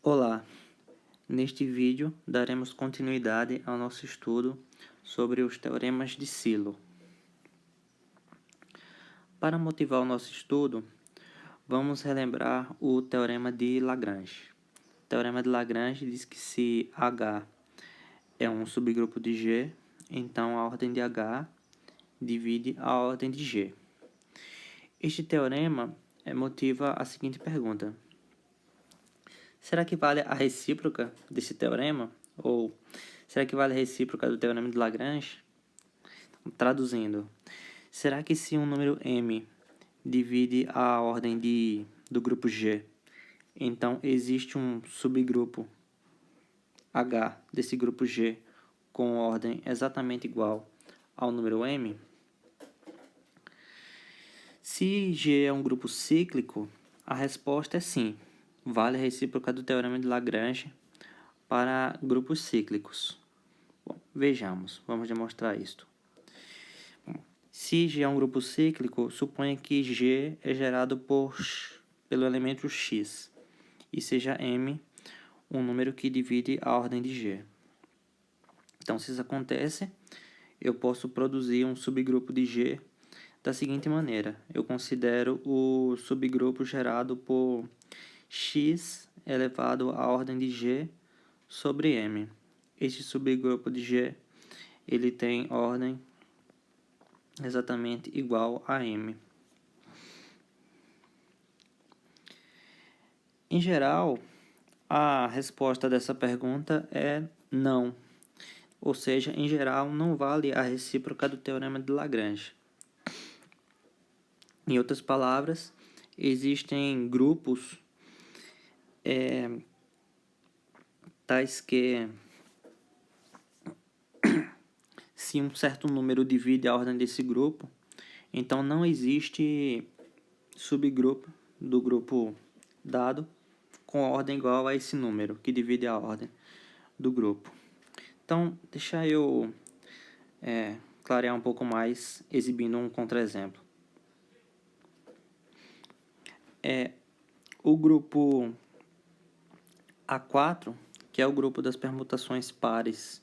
Olá, neste vídeo daremos continuidade ao nosso estudo sobre os teoremas de Silo. Para motivar o nosso estudo, vamos relembrar o teorema de Lagrange. O teorema de Lagrange diz que se H é um subgrupo de G, então a ordem de H divide a ordem de G. Este teorema motiva a seguinte pergunta: será que vale a recíproca desse teorema? Ou será que vale a recíproca do teorema de Lagrange? Traduzindo, será que se um número m divide a ordem do grupo G, então existe um subgrupo H desse grupo G com ordem exatamente igual ao número m? Se G é um grupo cíclico, a resposta é sim. Vale a recíproca do teorema de Lagrange para grupos cíclicos. Bom, vejamos, vamos demonstrar isto. Se G é um grupo cíclico, suponha que G é gerado pelo elemento x e seja M um número que divide a ordem de G. Então, se isso acontece, eu posso produzir um subgrupo de G da seguinte maneira. Eu considero o subgrupo gerado por x elevado à ordem de G sobre M. Este subgrupo de G ele tem ordem exatamente igual a M. Em geral, a resposta dessa pergunta é não. Ou seja, em geral, não vale a recíproca do teorema de Lagrange. Em outras palavras, existem grupos tais que se um certo número divide a ordem desse grupo, então não existe subgrupo do grupo dado com ordem igual a esse número que divide a ordem do grupo. Então, deixa eu clarear um pouco mais exibindo um contra-exemplo. O grupo A4, que é o grupo das permutações pares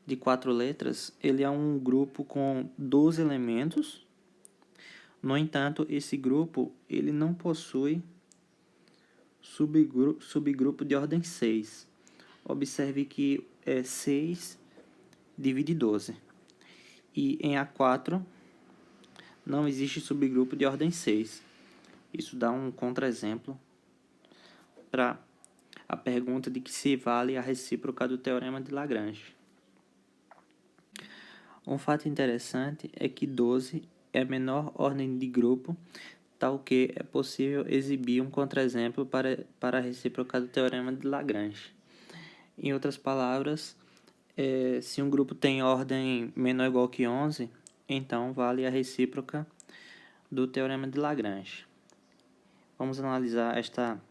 de 4 letras, ele é um grupo com 12 elementos. No entanto, esse grupo ele não possui subgrupo de ordem 6. Observe que 6 divide 12. E em A4 não existe subgrupo de ordem 6. Isso dá um contra-exemplo para a pergunta de que se vale a recíproca do teorema de Lagrange. Um fato interessante é que 12 é a menor ordem de grupo, tal que é possível exibir um contra-exemplo para a recíproca do teorema de Lagrange. Em outras palavras, se um grupo tem ordem menor ou igual que 11, então vale a recíproca do teorema de Lagrange. Vamos analisar esta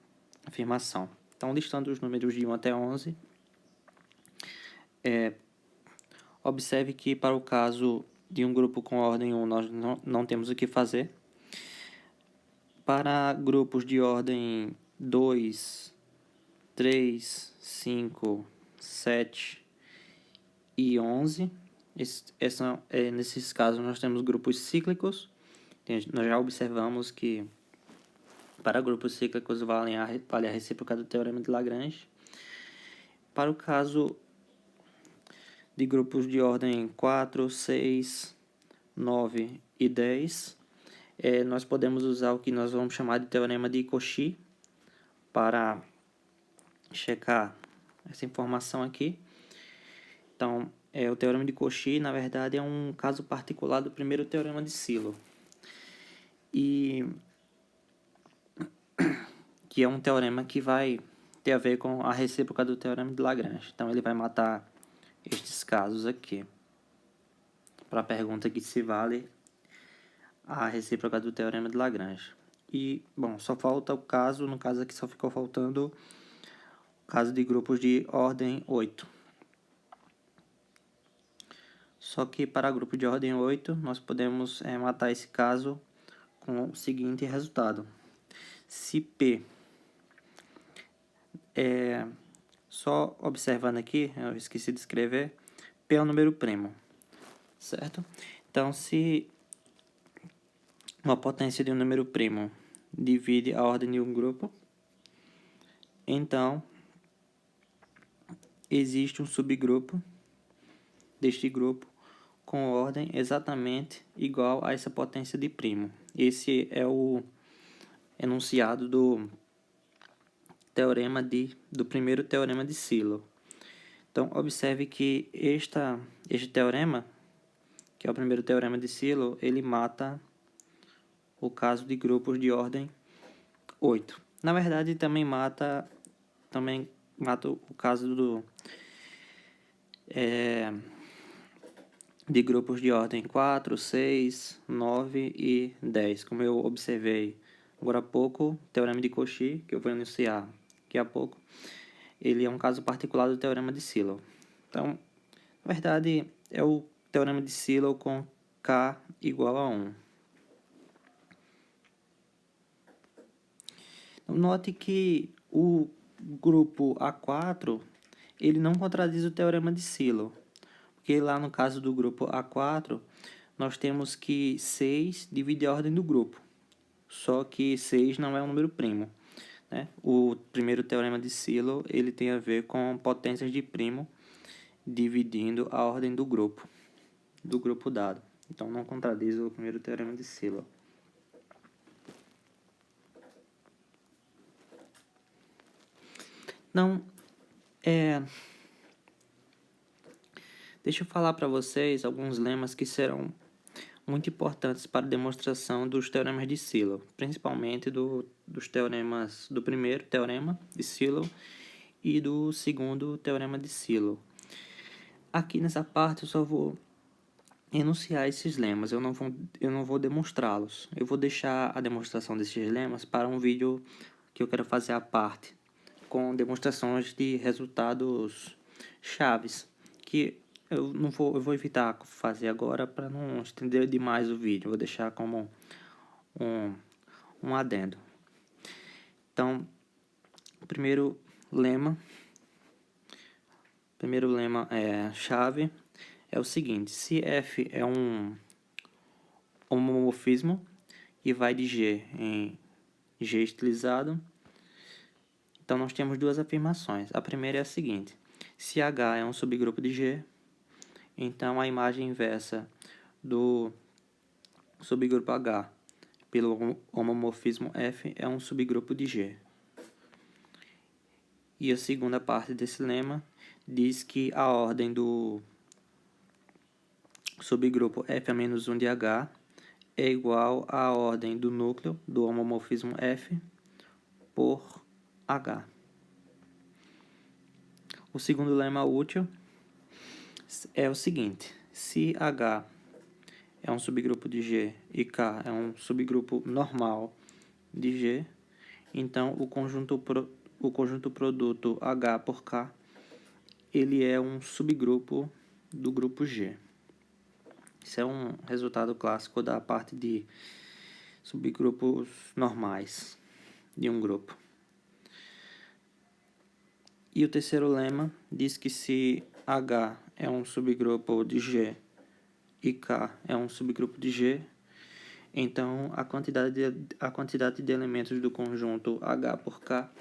afirmação. Então, listando os números de 1 até 11, observe que para o caso de um grupo com ordem 1, nós não temos o que fazer. Para grupos de ordem 2, 3, 5, 7 e 11, nesses casos nós temos grupos cíclicos. Nós já observamos que para grupos cíclicos vale a recíproca do teorema de Lagrange. Para o caso de grupos de ordem 4, 6, 9 e 10, nós podemos usar o que nós vamos chamar de teorema de Cauchy para checar essa informação aqui. Então, o teorema de Cauchy, na verdade, é um caso particular do primeiro teorema de Silo. E que é um teorema que vai ter a ver com a recíproca do teorema de Lagrange. Então, ele vai matar estes casos aqui. Para a pergunta que se vale a recíproca do teorema de Lagrange. E, bom, só falta o caso, no caso aqui só ficou faltando o caso de grupos de ordem 8. Só que para grupo de ordem 8, nós podemos matar esse caso com o seguinte resultado. Se P Só observando aqui, eu esqueci de escrever, P é um número primo, certo? Então, se uma potência de um número primo divide a ordem de um grupo, então existe um subgrupo deste grupo com ordem exatamente igual a essa potência de primo. Esse é o enunciado do primeiro teorema de Silo. Então, observe que este teorema, que é o primeiro teorema de Silo, ele mata o caso de grupos de ordem 8. Na verdade, também mata o caso de grupos de ordem 4, 6, 9 e 10. Como eu observei agora há pouco, o teorema de Cauchy, que eu vou enunciar daqui a pouco, ele é um caso particular do teorema de Silo. Então, na verdade, é o teorema de Silo com K igual a 1. Note que o grupo A4 ele não contradiz o teorema de Silo, porque lá no caso do grupo A4 nós temos que 6 divide a ordem do grupo, só que 6 não é um número primo, né? O primeiro teorema de Silo ele tem a ver com potências de primo dividindo a ordem do grupo dado. Então não contradiz o primeiro teorema de Silo. Não, deixa eu falar para vocês alguns lemas que serão muito importantes para a demonstração dos teoremas de Silo, principalmente dos teoremas do primeiro teorema de Silo e do segundo teorema de Silo. Aqui nessa parte eu só vou enunciar esses lemas, eu não vou demonstrá-los. Eu vou deixar a demonstração desses lemas para um vídeo que eu quero fazer à parte, com demonstrações de resultados chaves, que eu vou evitar fazer agora para não estender demais o vídeo, vou deixar como um adendo. Então, o primeiro lema chave é o seguinte: se F é um homomorfismo e vai de G em G estilizado, então nós temos duas afirmações. A primeira é a seguinte: se H é um subgrupo de G, então a imagem inversa do subgrupo H pelo homomorfismo F é um subgrupo de G. E a segunda parte desse lema diz que a ordem do subgrupo F-1 de H é igual à ordem do núcleo do homomorfismo F por H. O segundo lema útil é o seguinte: se H é um subgrupo de G e K é um subgrupo normal de G, então o conjunto produto H por K ele é um subgrupo do grupo G. Isso é um resultado clássico da parte de subgrupos normais de um grupo. E o terceiro lema diz que se H é um subgrupo de G e K é um subgrupo de G, então a quantidade de elementos do conjunto H por K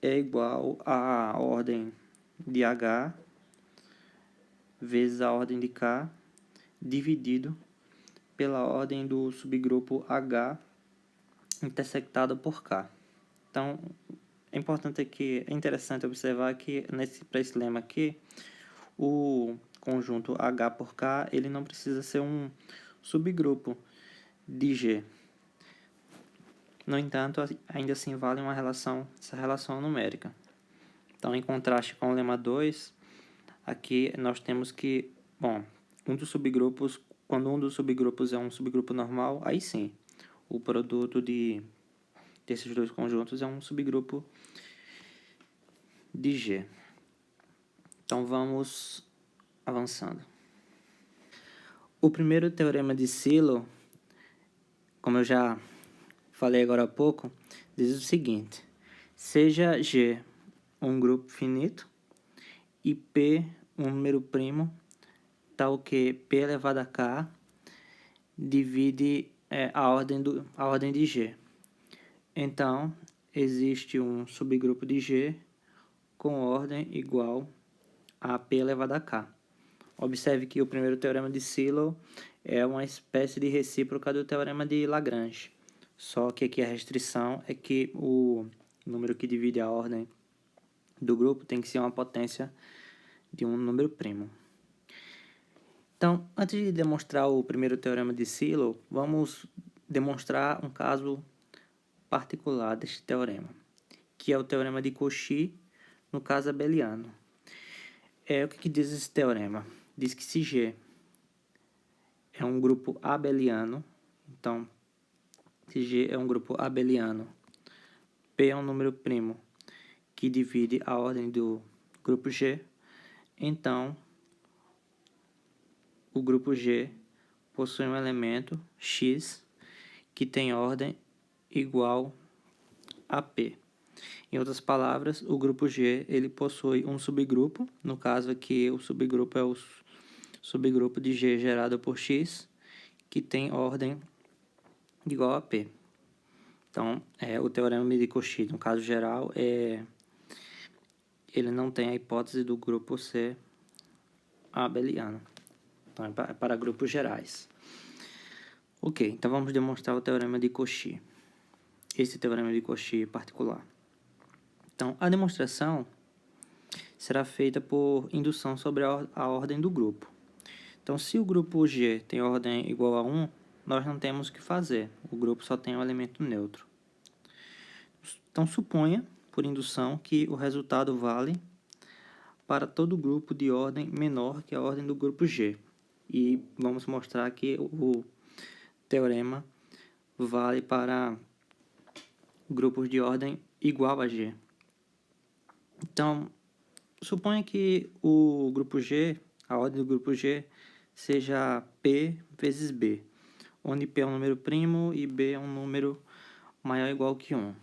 é igual à ordem de H vezes a ordem de K dividido pela ordem do subgrupo H intersectado por K. Então, é interessante observar que para esse lema aqui, o conjunto H por K ele não precisa ser um subgrupo de G. No entanto, ainda assim vale essa relação numérica. Então, em contraste com o lema 2, aqui nós temos que, quando um dos subgrupos é um subgrupo normal, aí sim, o produto desses dois conjuntos é um subgrupo de G. Então, vamos avançando. O primeiro teorema de Silo, como eu já falei agora há pouco, diz o seguinte: seja G um grupo finito e P um número primo, tal que P elevado a K divide a ordem de G. Então, existe um subgrupo de G com ordem igual a P elevado a K. Observe que o primeiro teorema de Silo é uma espécie de recíproca do teorema de Lagrange. Só que aqui a restrição é que o número que divide a ordem do grupo tem que ser uma potência de um número primo. Então, antes de demonstrar o primeiro teorema de Silo, vamos demonstrar um caso particular deste teorema, que é o teorema de Cauchy no caso abeliano. O que diz esse teorema? Diz que se G é um grupo abeliano, então, se G é um grupo abeliano, P é um número primo que divide a ordem do grupo G, então, o grupo G possui um elemento X que tem ordem igual a P. Em outras palavras, o grupo G ele possui um subgrupo, no caso aqui o subgrupo é o subgrupo de G gerado por X, que tem ordem igual a P. Então, o teorema de Cauchy, no caso geral, ele não tem a hipótese do grupo ser abeliano. Então, é para grupos gerais. Ok, então vamos demonstrar o teorema de Cauchy. Esse teorema de Cauchy particular. Então, a demonstração será feita por indução sobre a ordem do grupo. Então, se o grupo G tem ordem igual a 1, nós não temos o que fazer. O grupo só tem um elemento neutro. Então, suponha, por indução, que o resultado vale para todo grupo de ordem menor que a ordem do grupo G. E vamos mostrar que o teorema vale para grupos de ordem igual a G. Então, suponha que o grupo G, a ordem do grupo G, seja P vezes B, onde P é um número primo e B é um número maior ou igual que 1.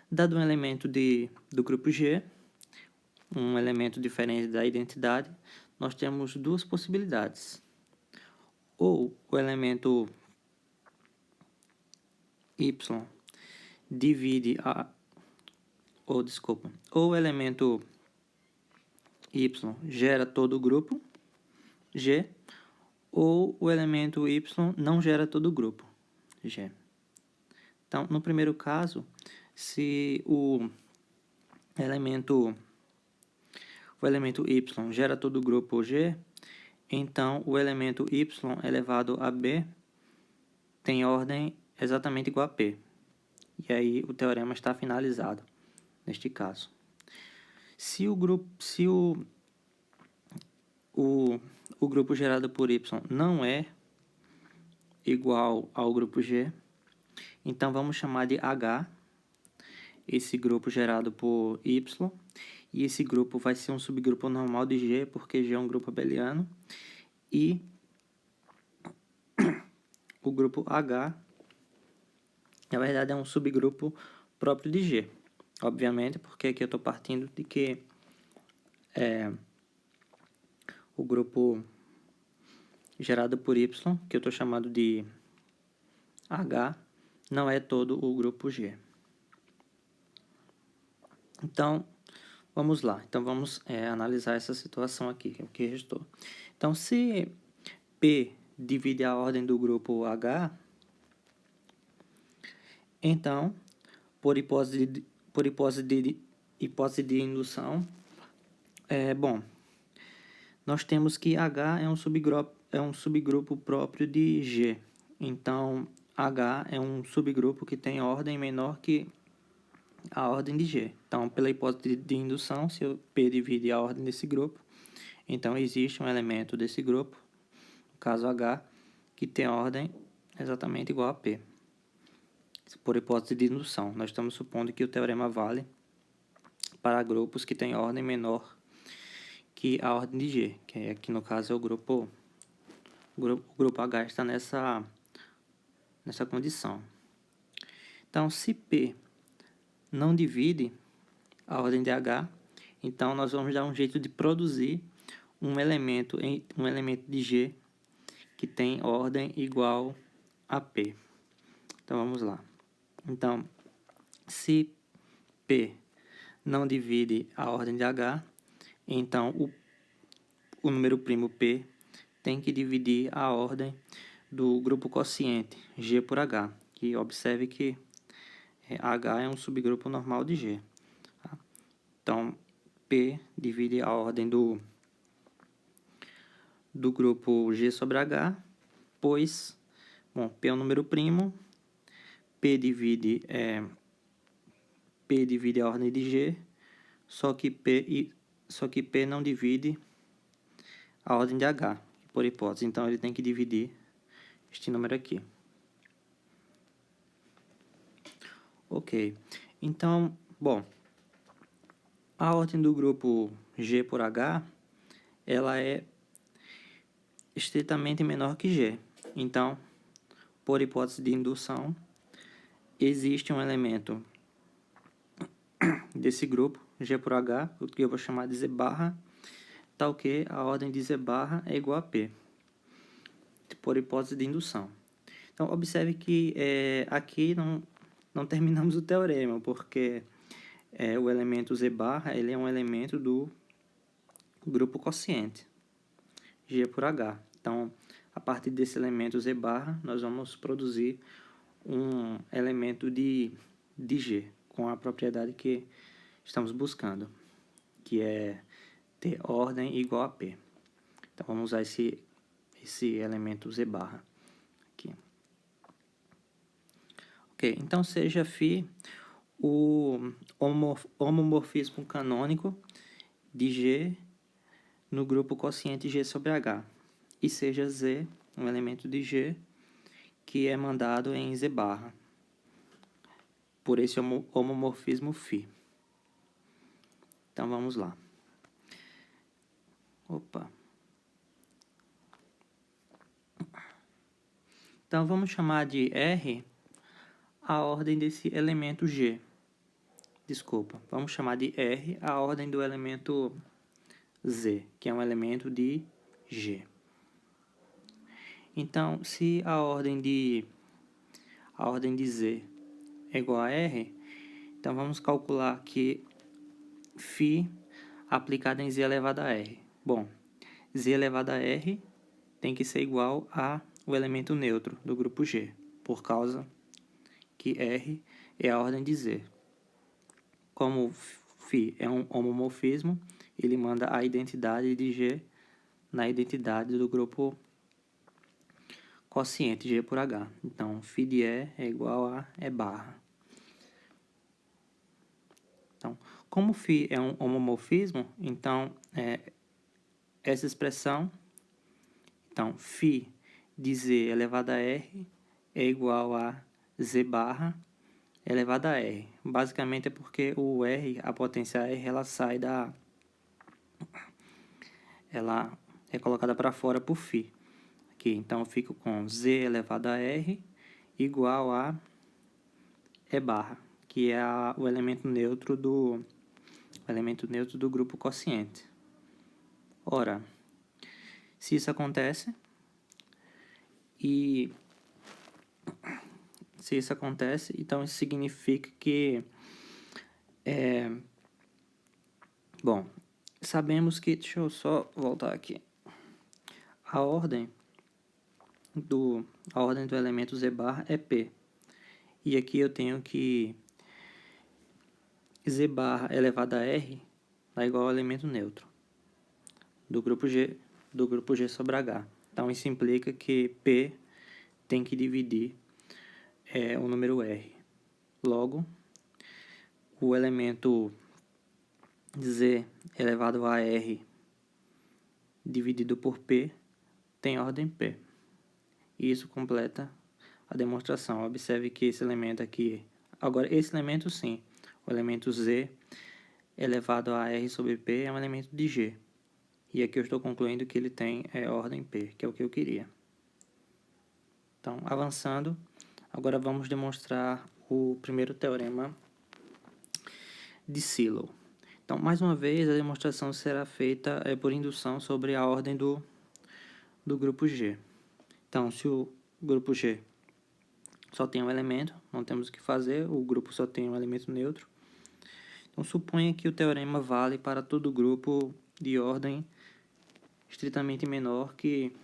Dado um elemento do grupo G, um elemento diferente da identidade, nós temos duas possibilidades. Ou o elemento Y divide ou o elemento Y gera todo o grupo G, ou o elemento Y não gera todo o grupo G. Então, no primeiro caso, se o elemento Y gera todo o grupo G, então o elemento Y elevado a B tem ordem exatamente igual a P. E aí o teorema está finalizado neste caso. Se o grupo gerado por Y não é igual ao grupo G, então vamos chamar de H esse grupo gerado por Y, e esse grupo vai ser um subgrupo normal de G, porque G é um grupo abeliano, e o grupo H, na verdade, é um subgrupo próprio de G. Obviamente, porque aqui eu estou partindo de que o grupo gerado por Y, que eu estou chamando de H, não é todo o grupo G. Então, vamos lá. Então, vamos analisar essa situação aqui, que é o que restou. Então, se P divide a ordem do grupo H, então, por hipótese de indução, nós temos que H é um subgrupo próprio de G. Então, H é um subgrupo que tem ordem menor que a ordem de G. Então, pela hipótese de indução, se o P divide a ordem desse grupo, então existe um elemento desse grupo, no caso H, que tem ordem exatamente igual a P. Por hipótese de indução, nós estamos supondo que o teorema vale para grupos que têm ordem menor que a ordem de G, que aqui no caso é o grupo H está nessa condição. Então, se P não divide a ordem de H, então nós vamos dar um jeito de produzir um elemento de G que tem ordem igual a P. Então, vamos lá. Então, se P não divide a ordem de H, então o número primo P tem que dividir a ordem do grupo quociente G por H, que observe que H é um subgrupo normal de G. Tá? Então, P divide a ordem do grupo G sobre H, pois, bom, P é um número primo, P divide a ordem de G, só que P não divide a ordem de H, por hipótese. Então, ele tem que dividir este número aqui. Ok. Então, bom, a ordem do grupo G por H, ela é estritamente menor que G. Então, por hipótese de indução, existe um elemento desse grupo, G por H, o que eu vou chamar de Z barra, tal que a ordem de Z barra é igual a P, por hipótese de indução. Então, observe que aqui não terminamos o teorema, porque o elemento Z barra ele é um elemento do grupo quociente, G por H. Então, a partir desse elemento Z barra, nós vamos produzir um elemento de G, com a propriedade que estamos buscando, que é ter ordem igual a P. Então, vamos usar esse elemento Z barra aqui. Ok, então seja φ o homomorfismo canônico de G no grupo quociente G sobre H, e seja Z um elemento de G que é mandado em Z barra, por esse homomorfismo φ. Então, vamos lá. Então, vamos chamar de R a ordem desse elemento G. Desculpa, vamos chamar de R a ordem do elemento Z, que é um elemento de G. Então, se a ordem de Z é igual a R, então vamos calcular que φ aplicado em Z elevado a R. Bom, Z elevado a R tem que ser igual a o elemento neutro do grupo G, por causa que R é a ordem de Z. Como φ é um homomorfismo, ele manda a identidade de G na identidade do grupo quociente G por H. Então, φ de E é igual a E barra. Então, como φ é um homomorfismo, então, essa expressão, então, φ de Z elevado a R é igual a Z barra elevado a R. Basicamente é porque o R, a potência R, ela sai ela é colocada para fora por φ. Aqui, então, eu fico com Z elevado a R igual a E barra, que é o elemento neutro do grupo quociente. Ora, se isso acontece, então isso significa que bom, sabemos que, deixa eu só voltar aqui, a ordem do elemento Z barra é P, e aqui eu tenho que Z barra elevado a R é igual ao elemento neutro do grupo G sobre H. Então, isso implica que P tem que dividir o número R. Logo, o elemento Z elevado a R dividido por P tem ordem P. E isso completa a demonstração. Observe que esse elemento aqui... Agora, esse elemento sim, o elemento Z elevado a R sobre P é um elemento de G. E aqui eu estou concluindo que ele tem ordem P, que é o que eu queria. Então, avançando, agora vamos demonstrar o primeiro teorema de Silo. Então, mais uma vez, a demonstração será feita por indução sobre a ordem do grupo G. Então, se o grupo G só tem um elemento, não temos o que fazer, o grupo só tem um elemento neutro. Então, suponha que o teorema vale para todo grupo de ordem estritamente menor que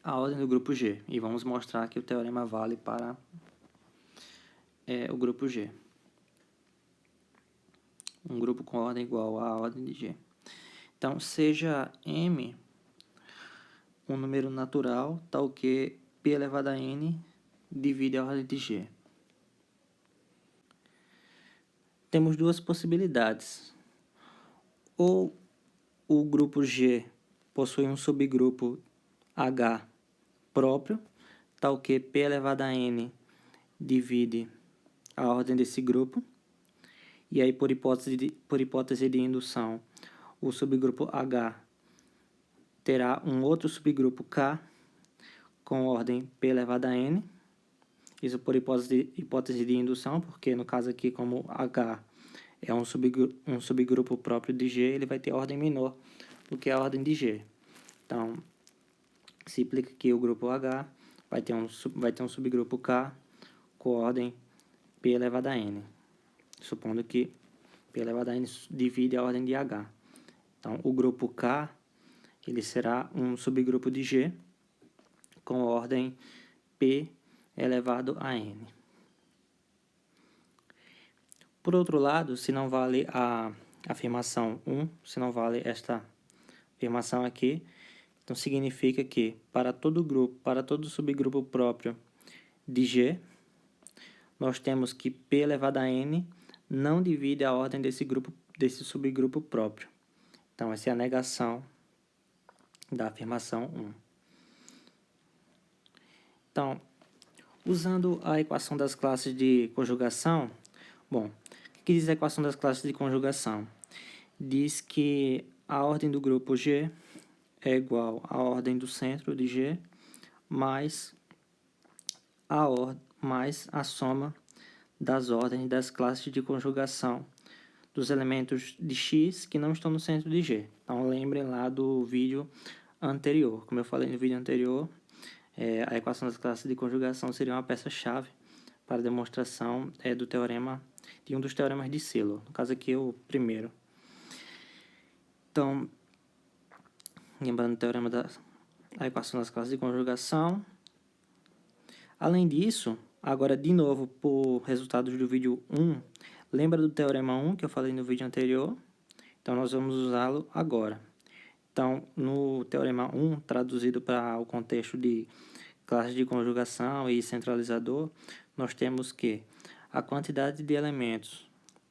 a ordem do grupo G. E vamos mostrar que o teorema vale para o grupo G. Um grupo com ordem igual à ordem de G. Então, seja M um número natural, tal que P elevado a N divide a ordem de G. Temos duas possibilidades. Ou o grupo G possui um subgrupo H próprio, tal que P elevado a N divide a ordem desse grupo. E aí, por hipótese de indução, o subgrupo H terá um outro subgrupo K com ordem P elevado a N. Isso por hipótese de indução, porque no caso aqui, como H é um subgrupo próprio de G, ele vai ter ordem menor do que a ordem de G. Então, se implica que o grupo H vai ter um subgrupo K com ordem P elevado a N, supondo que P elevado a N divide a ordem de H. Então, o grupo K ele será um subgrupo de G com ordem P elevado a N. Por outro lado, se não vale a afirmação 1, se não vale esta afirmação aqui, então significa que para todo grupo, para todo subgrupo próprio de G, nós temos que P elevado a N não divide a ordem desse subgrupo próprio. Então, essa é a negação da afirmação 1. Então, usando a equação das classes de conjugação, bom, o que diz a equação das classes de conjugação? Diz que a ordem do grupo G é igual à ordem do centro de G mais a soma das ordens das classes de conjugação dos elementos de X que não estão no centro de G. Então, lembrem lá do vídeo anterior. Como eu falei no vídeo anterior, a equação das classes de conjugação seria uma peça-chave para a demonstração do teorema, de um dos teoremas de Silo. No caso aqui, o primeiro. Então, lembrando o teorema da equação das classes de conjugação. Além disso, agora de novo, por resultados do vídeo 1, lembra do teorema 1 que eu falei no vídeo anterior? Então, nós vamos usá-lo agora. Então, no teorema 1, traduzido para o contexto de classe de conjugação e centralizador, nós temos que a quantidade de elementos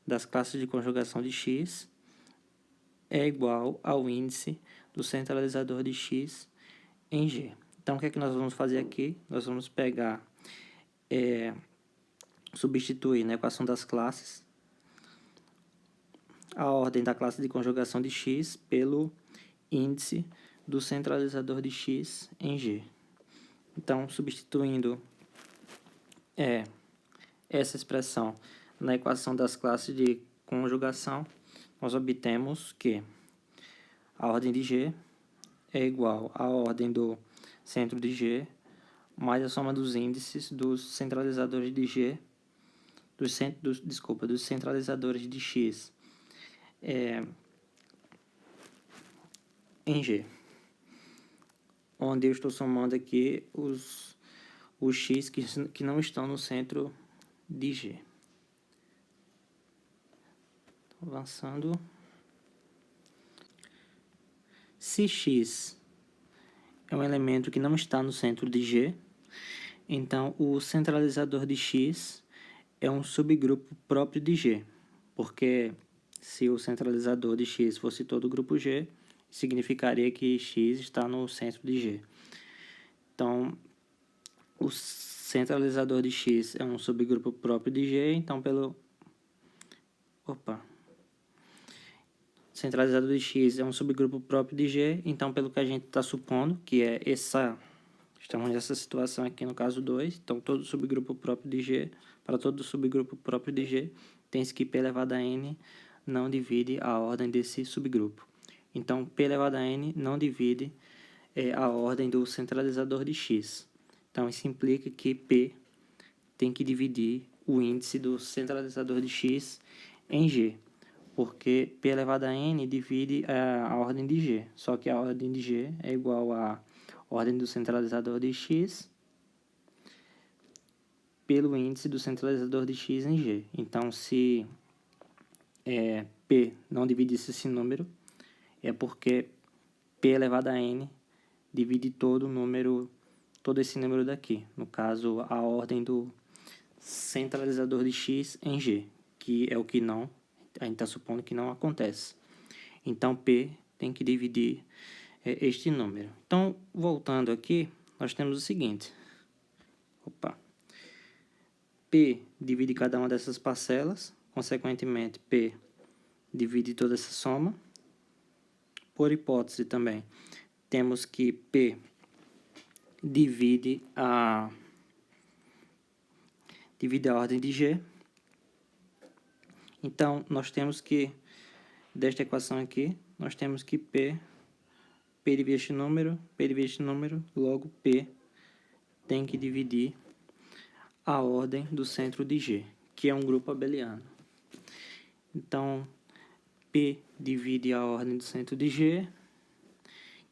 das classes de conjugação de X é igual ao índice do centralizador de X em G. Então, o que é que nós vamos fazer aqui? Nós vamos pegar, substituir na equação das classes a ordem da classe de conjugação de X pelo índice do centralizador de X em G. Então, substituindo essa expressão na equação das classes de conjugação, nós obtemos que a ordem de G é igual à ordem do centro de G mais a soma dos índices dos centralizadores de G, dos centralizadores de X em G, onde eu estou somando aqui os X que não estão no centro de G. Avançando. Se X é um elemento que não está no centro de G, então o centralizador de X é um subgrupo próprio de G, porque se o centralizador de X fosse todo o grupo G, significaria que X está no centro de G. Então, o centralizador de X é um subgrupo próprio de G, então centralizador de X é um subgrupo próprio de G, então pelo que a gente está supondo, que é estamos nessa situação aqui no caso 2, então todo subgrupo próprio de G para todo subgrupo próprio de G, tem-se que P elevado a N não divide a ordem desse subgrupo. Então, P elevado a N não divide a ordem do centralizador de X. Então, isso implica que P tem que dividir o índice do centralizador de X em G, porque P elevado a N divide a ordem de G, só que a ordem de G é igual à ordem do centralizador de X pelo índice do centralizador de X em G. Então, se P não dividisse esse número, é porque P elevado a N divide todo esse número daqui. No caso, a ordem do centralizador de X em G, que é o que não, a gente está supondo que não acontece. Então, P tem que dividir este número. Então, voltando aqui, nós temos o seguinte. P divide cada uma dessas parcelas, consequentemente, P divide toda essa soma. Por hipótese também, temos que P divide a ordem de G. Então, nós temos que, desta equação aqui, nós temos que P divide este número, logo P tem que dividir a ordem do centro de G, que é um grupo abeliano. Então, P divide a ordem do centro de G,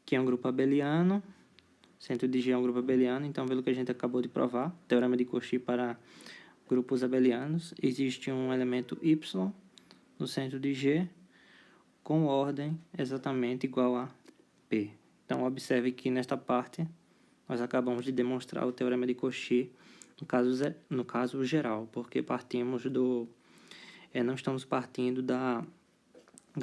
que é um grupo abeliano. Centro de G é um grupo abeliano, então, pelo que a gente acabou de provar, teorema de Cauchy para grupos abelianos, existe um elemento Y no centro de G com ordem exatamente igual a P. Então, observe que nesta parte nós acabamos de demonstrar o teorema de Cauchy no caso geral, porque partimos não estamos partindo da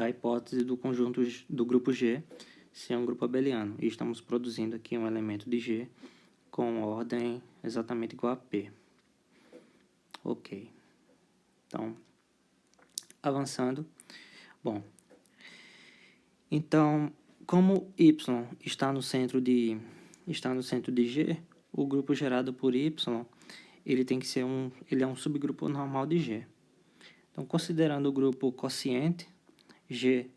hipótese do conjunto do grupo G ser um grupo abeliano, e estamos produzindo aqui um elemento de G com ordem exatamente igual a P. Ok. Então, avançando. Bom, então, como Y está no centro de G, o grupo gerado por Y, ele é um subgrupo normal de G. Então, considerando o grupo quociente, G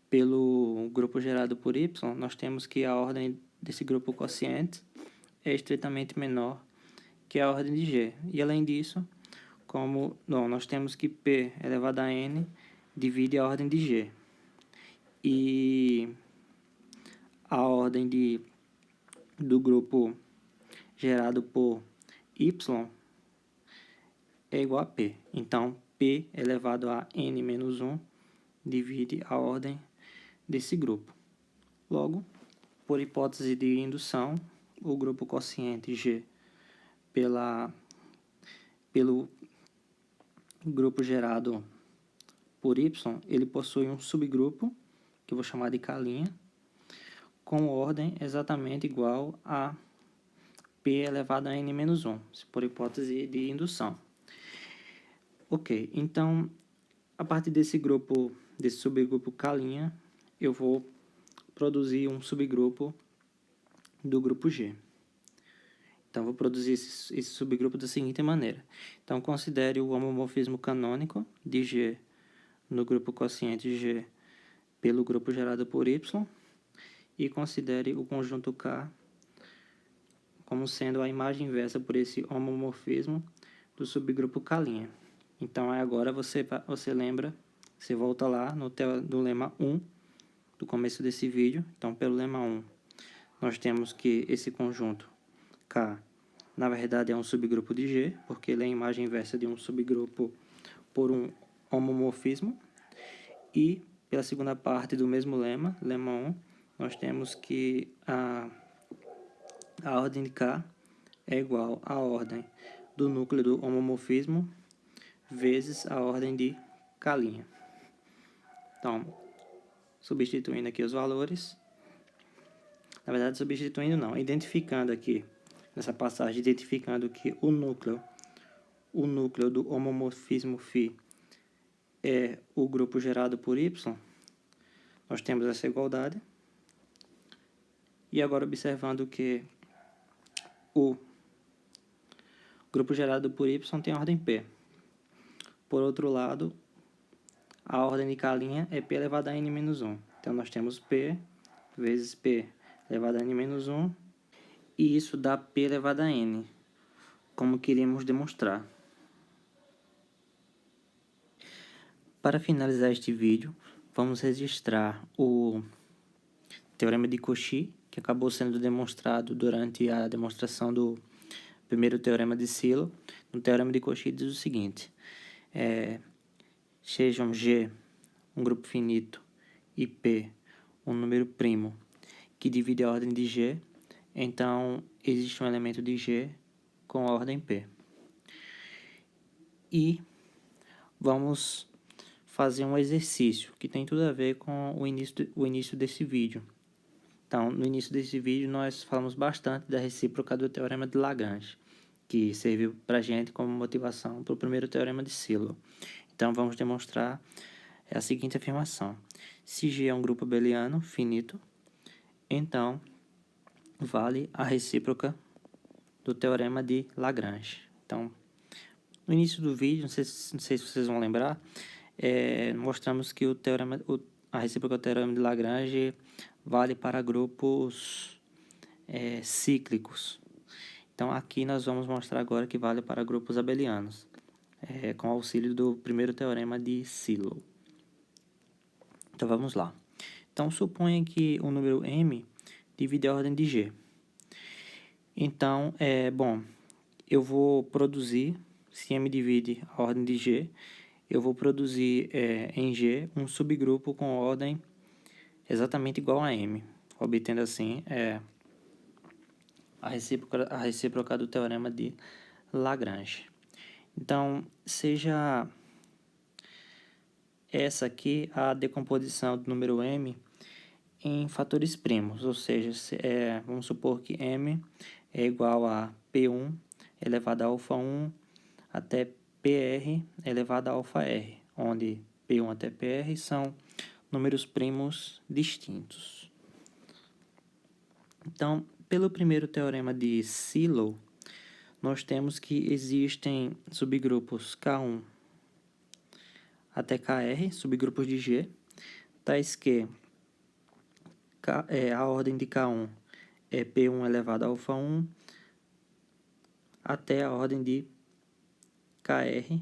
pelo grupo gerado por Y, nós temos que a ordem desse grupo quociente é estritamente menor que a ordem de G. E, além disso, nós temos que P elevado a N divide a ordem de G. E a ordem do grupo gerado por Y é igual a P. Então, P elevado a N menos 1 divide a ordem desse grupo. Logo, por hipótese de indução, o grupo quociente G pelo grupo gerado por Y, ele possui um subgrupo, que eu vou chamar de K', com ordem exatamente igual a P elevado a N menos 1, por hipótese de indução. Ok, então, a partir desse subgrupo K', eu vou produzir um subgrupo do grupo G. Então, vou produzir esse subgrupo da seguinte maneira. Então, considere o homomorfismo canônico de G no grupo quociente G pelo grupo gerado por Y e considere o conjunto K como sendo a imagem inversa por esse homomorfismo do subgrupo K'. Então, agora você lembra, você volta lá no lema 1 do começo desse vídeo. Então, pelo lema 1, nós temos que esse conjunto K, na verdade, é um subgrupo de G, porque ele é a imagem inversa de um subgrupo por um homomorfismo. E, pela segunda parte do mesmo lema 1, nós temos que a ordem de K é igual à ordem do núcleo do homomorfismo vezes a ordem de K'. Então, substituindo aqui os valores, na verdade, substituindo não, identificando aqui, nessa passagem, identificando que o núcleo do homomorfismo φ é o grupo gerado por Y, nós temos essa igualdade. E agora, observando que o grupo gerado por Y tem ordem P. Por outro lado, a ordem de K' é P elevado a N menos 1. Então, nós temos P vezes P elevado a N menos 1, e isso dá P elevado a N, como queríamos demonstrar. Para finalizar este vídeo, vamos registrar o teorema de Cauchy, que acabou sendo demonstrado durante a demonstração do primeiro teorema de Sylow. No teorema de Cauchy diz o seguinte: sejam G um grupo finito e P um número primo que divide a ordem de G, então existe um elemento de G com a ordem P. E vamos fazer um exercício que tem tudo a ver com o início desse vídeo. Então, no início desse vídeo, nós falamos bastante da recíproca do teorema de Lagrange, que serviu para a gente como motivação para o primeiro teorema de Sylow. Então, vamos demonstrar a seguinte afirmação: se G é um grupo abeliano finito, então vale a recíproca do teorema de Lagrange. Então, no início do vídeo, não sei se vocês vão lembrar, mostramos que a recíproca do teorema de Lagrange vale para grupos cíclicos. Então, aqui nós vamos mostrar agora que vale para grupos abelianos, com auxílio do primeiro teorema de Sylow. Então, vamos lá. Então, suponha que o número m divide a ordem de G. Então, eu vou produzir, se m divide a ordem de G, eu vou produzir em G um subgrupo com ordem exatamente igual a m, obtendo assim a recíproca do teorema de Lagrange. Então, seja essa aqui a decomposição do número m em fatores primos, ou seja, vamos supor que m é igual a P1 elevado a alfa 1 até PR elevado a alfa R, onde P1 até PR são números primos distintos. Então, pelo primeiro teorema de Sylow, nós temos que existem subgrupos K1 até KR, subgrupos de G, tais que a ordem de K1 é P1 elevado a alfa 1 até a ordem de KR,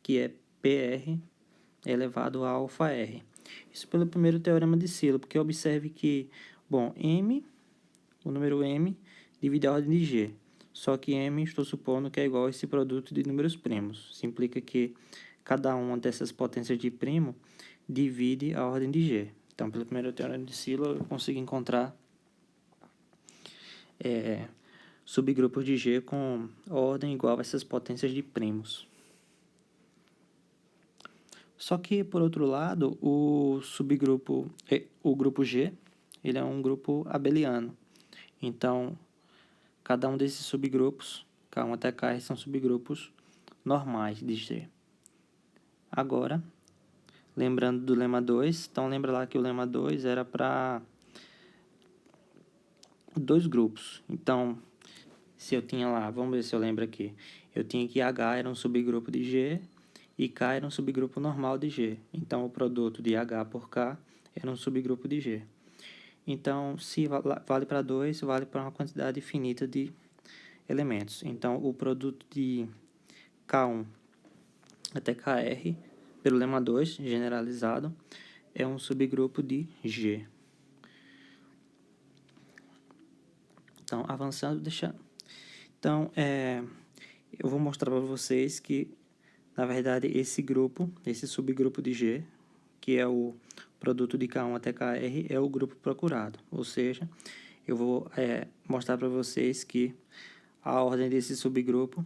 que é PR elevado a alfa R. Isso pelo primeiro teorema de Sylow, porque observe que, m, o número m, divide a ordem de G. Só que m, estou supondo que é igual a esse produto de números primos. Isso implica que cada uma dessas potências de primo divide a ordem de G. Então, pelo primeiro teorema de Sylow, eu consigo encontrar subgrupos de G com ordem igual a essas potências de primos. Só que, por outro lado, o grupo G, ele é um grupo abeliano. Então, cada um desses subgrupos, K1 até K, são subgrupos normais de G. Agora, lembrando do lema 2, então lembra lá que o lema 2 era para dois grupos. Então, se eu tinha lá, vamos ver se eu lembro aqui, eu tinha que H era um subgrupo de G e K era um subgrupo normal de G. Então, o produto de H por K era um subgrupo de G. Então, se vale para 2, vale para uma quantidade finita de elementos. Então, o produto de K1 até KR, pelo lema 2, generalizado, é um subgrupo de G. Então, avançando, Então, eu vou mostrar para vocês que, na verdade, esse subgrupo de G, que é o produto de K1 até KR, é o grupo procurado. Ou seja, eu vou mostrar para vocês que a ordem desse subgrupo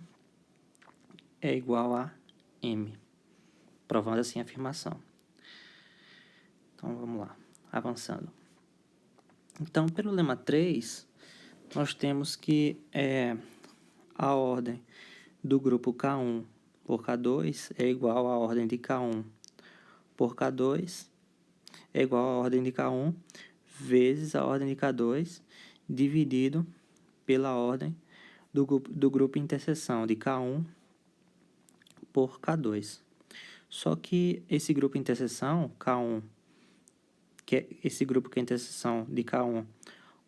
é igual a M, provando assim a afirmação. Então, vamos lá, avançando. Então, pelo lema 3, nós temos que a ordem do grupo K1 por K2 é igual à ordem de K1 por K2 é igual à ordem de K1 vezes a ordem de K2 dividido pela ordem do grupo interseção de K1 por K2. Só que esse grupo interseção, K1, que é esse grupo que é interseção de K1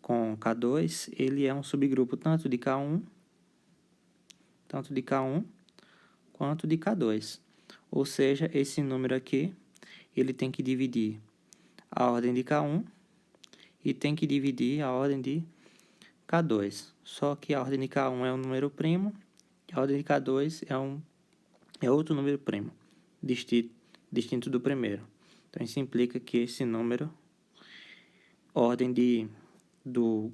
com K2, ele é um subgrupo tanto de K1 quanto de K2. Ou seja, esse número aqui, ele tem que dividir a ordem de K1 e tem que dividir a ordem de K2. Só que a ordem de K1 é um número primo e a ordem de K2 é outro número primo, distinto do primeiro. Então, isso implica que esse número, ordem do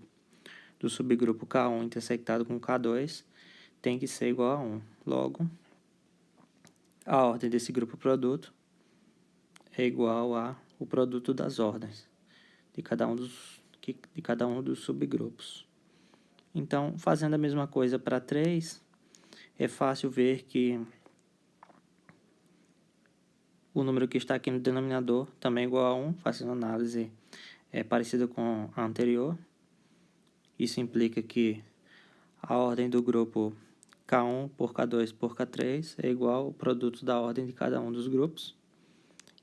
subgrupo K1 intersectado com K2, tem que ser igual a 1. Logo, a ordem desse grupo produto é igual ao produto das ordens de cada um dos subgrupos. Então, fazendo a mesma coisa para 3, é fácil ver que o número que está aqui no denominador também é igual a 1, fazendo análise parecida com a anterior. Isso implica que a ordem do grupo K1 por K2 por K3 é igual ao produto da ordem de cada um dos grupos.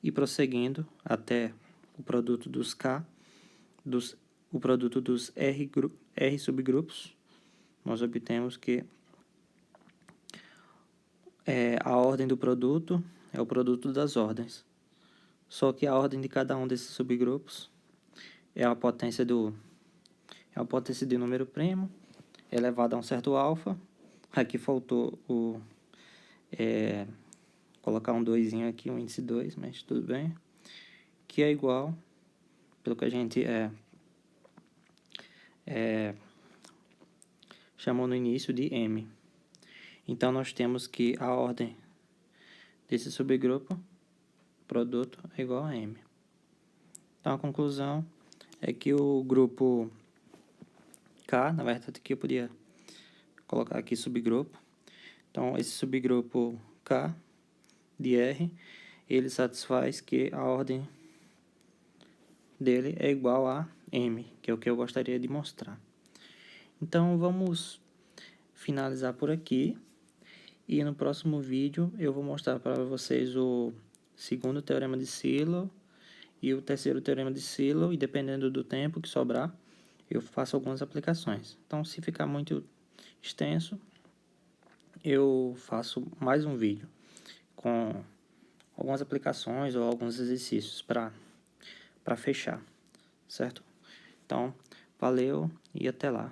E prosseguindo até o produto dos o produto dos R subgrupos, nós obtemos que a ordem do produto é o produto das ordens. Só que a ordem de cada um desses subgrupos é a potência de número primo elevada a um certo alfa. Aqui faltou colocar um 2 aqui, um índice 2, mas tudo bem. Que é igual, pelo que a gente chamou no início de M. Então, nós temos que a ordem desse subgrupo, produto, é igual a M. Então, a conclusão é que o grupo K, na verdade aqui eu podia colocar aqui subgrupo. Então, esse subgrupo K de R, ele satisfaz que a ordem dele é igual a M, que é o que eu gostaria de mostrar. Então, vamos finalizar por aqui. E no próximo vídeo eu vou mostrar para vocês o segundo teorema de Silo e o terceiro teorema de Silo, e dependendo do tempo que sobrar, eu faço algumas aplicações. Então, se ficar muito extenso, eu faço mais um vídeo com algumas aplicações ou alguns exercícios para fechar, certo? Então, valeu e até lá.